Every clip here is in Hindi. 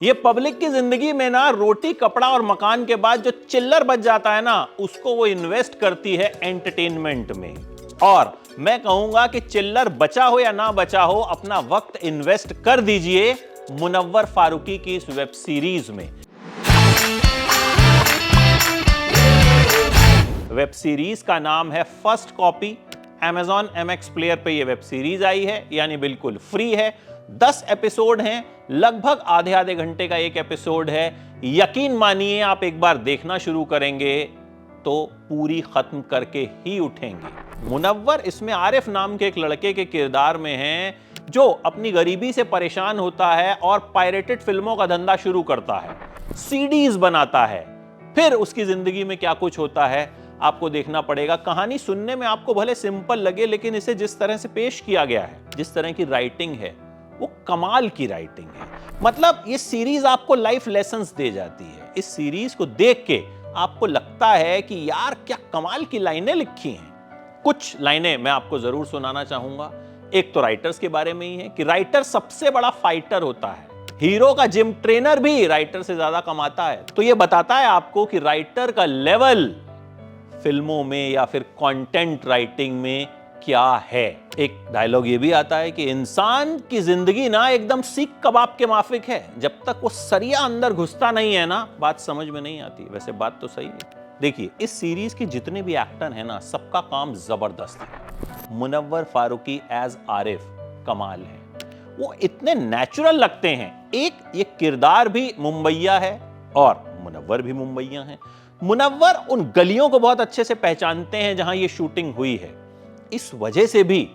ये पब्लिक की जिंदगी में ना रोटी कपड़ा और मकान के बाद जो चिल्लर बच जाता है ना, उसको वो इन्वेस्ट करती है एंटरटेनमेंट में। और मैं कहूंगा कि चिल्लर बचा हो या ना बचा हो, अपना वक्त इन्वेस्ट कर दीजिए मुनव्वर फारूकी की इस वेब सीरीज में। वेब सीरीज का नाम है first copy. Amazon MX player पे ये वेब सीरीज आई है, यानी बिल्कुल फ्री है। 10 एपिसोड हैं, लगभग आधे आधे घंटे का एक एपिसोड है। यकीन मानिए, आप एक बार देखना शुरू करेंगे तो पूरी खत्म करके ही उठेंगे। मुनव्वर इसमें आरिफ नाम के एक लड़के के किरदार में हैं, जो अपनी गरीबी से परेशान होता है और पायरेटेड फिल्मों का धंधा शुरू करता है, सीडीज बनाता है। फिर उसकी जिंदगी में क्या कुछ होता है आपको देखना पड़ेगा। कहानी सुनने में आपको भले सिंपल लगे, लेकिन इसे जिस तरह से पेश किया गया है, जिस तरह की राइटिंग है, वो कमाल की राइटिंग है। मतलब ये सीरीज आपको लाइफ लेसन्स दे जाती है। इस सीरीज को देख के आपको लगता है कि यार क्या कमाल की लाइनें लिखी हैं। कुछ लाइनें मैं आपको जरूर सुनाना चाहूंगा। एक तो राइटर्स के बारे में ही है कि राइटर सबसे बड़ा फाइटर होता है। हीरो का जिम ट्रेनर भी राइटर से ज्यादा कमाता है। तो ये बताता है आपको कि राइटर का लेवल फिल्मों में या फिर कंटेंट राइटिंग में क्या है। एक डायलॉग ये भी आता है कि इंसान की जिंदगी ना एकदम सीख कबाब के माफिक है। जब तक वो सरिया अंदर घुसता नहीं है ना, बात समझ में नहीं आती। वैसे बात तो सही है। देखिए, इस सीरीज के जितने भी एक्टर हैं ना, सबका काम जबरदस्त है। मुनव्वर फारूकी एज आरिफ कमाल है। वो इतने नेचुरल लगते हैं। एक ये किरदार भी मुंबईया है और मुनव्वर भी मुंबईया है। मुनव्वर उन गलियों को बहुत अच्छे से पहचानते हैं जहां ये शूटिंग हुई है। इस वजह से भी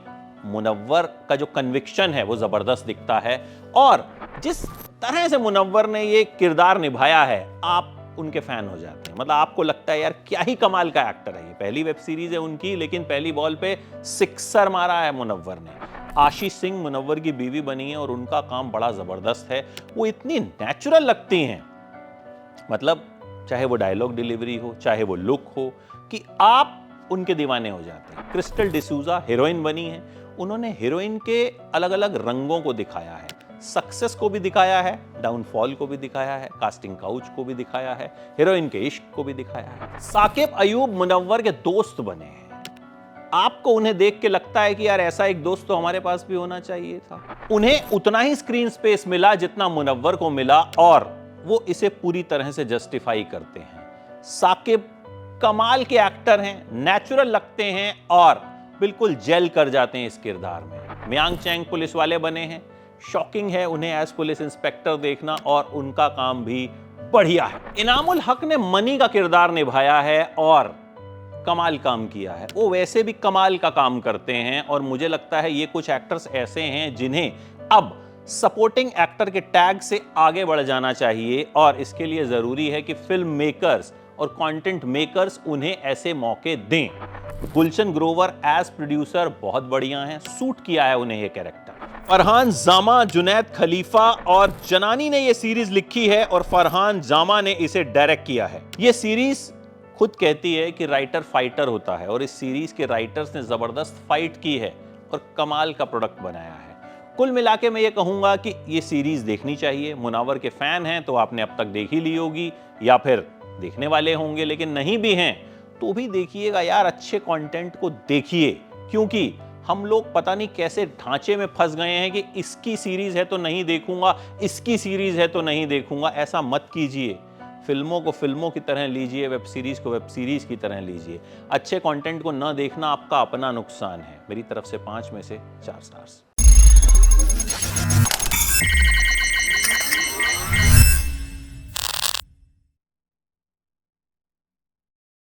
मुनव्वर का जो कन्विक्शन है वो जबरदस्त दिखता है। और जिस तरह से मुनव्वर ने ये किरदार निभाया है, आप उनके फैन हो जाते हैं। मतलब आपको लगता है यार क्या ही कमाल का एक्टर है। ये पहली वेब सीरीज है उनकी, लेकिन पहली बॉल पे सिक्सर मारा है मुनव्वर ने। आशीष सिंह मुनव्वर की बीवी बनी है और उनका काम बड़ा जबरदस्त है। वो इतनी नेचुरल लगती हैं, मतलब चाहे वो डायलॉग डिलीवरी हो, चाहे वो लुक हो, कि आप उनके दीवाने हो जाते हैं। क्रिस्टल डिसूजा हीरोइन बनी है। उन्होंने हीरोइन के अलग अलग रंगों को दिखाया है। सक्सेस को भी दिखाया है, डाउनफॉल को भी दिखाया है, कास्टिंग काउच को भी दिखाया है, हीरोइन के इश्क को भी दिखाया है। साकिब अयूब मुनव्वर के दोस्त बने हैं। आपको उन्हें देख के लगता है कि यार ऐसा एक दोस्त तो हमारे पास भी होना चाहिए था। उन्हें उतना ही स्क्रीन स्पेस मिला जितना मुनव्वर को मिला, और वो इसे पूरी तरह से जस्टिफाई करते हैं। साकिब कमाल के एक्टर हैं, नेचुरल लगते हैं और बिल्कुल जेल कर जाते हैं इस किरदार में। मियांग चैंग पुलिस वाले बने हैं। शॉकिंग है उन्हें एज पुलिस इंस्पेक्टर देखना, और उनका काम भी बढ़िया है। इनामुल हक ने मनी का किरदार निभाया है और कमाल काम किया है। वो वैसे भी कमाल का काम करते हैं, और मुझे लगता है ये कुछ एक्टर्स ऐसे हैं जिन्हें अब सपोर्टिंग एक्टर के टैग से आगे बढ़ जाना चाहिए। और इसके लिए जरूरी है कि फिल्म मेकर्स और कंटेंट मेकर्स उन्हें ऐसे मौके दें। गुलशन ग्रोवर एज प्रोड्यूसर बहुत बढ़िया हैं, सूट किया है उन्हें ये कैरेक्टर। फरहान जामा, जुनैद खलीफा और जनानी ने ये सीरीज लिखी है और फरहान जामा ने इसे डायरेक्ट किया है। ये सीरीज खुद कहती है कि राइटर फाइटर होता है, और इस सीरीज के राइटर्स ने जबरदस्त फाइट की है और कमाल का प्रोडक्ट बनाया है। कुल मिला के मैं ये कहूंगा कि ये सीरीज देखनी चाहिए। मुनव्वर के फैन हैं तो आपने अब तक देख ही ली होगी, या फिर देखने वाले होंगे, लेकिन नहीं भी हैं तो भी देखिएगा यार। अच्छे कंटेंट को देखिए, क्योंकि हम लोग पता नहीं कैसे ढांचे में फंस गए हैं कि इसकी सीरीज है तो नहीं देखूंगा, इसकी सीरीज है तो नहीं देखूंगा। ऐसा मत कीजिए। फिल्मों को फिल्मों की तरह लीजिए, वेब सीरीज को वेब सीरीज की तरह लीजिए। अच्छे कंटेंट को न देखना आपका अपना नुकसान है। मेरी तरफ से 5 में से 4 स्टार्स।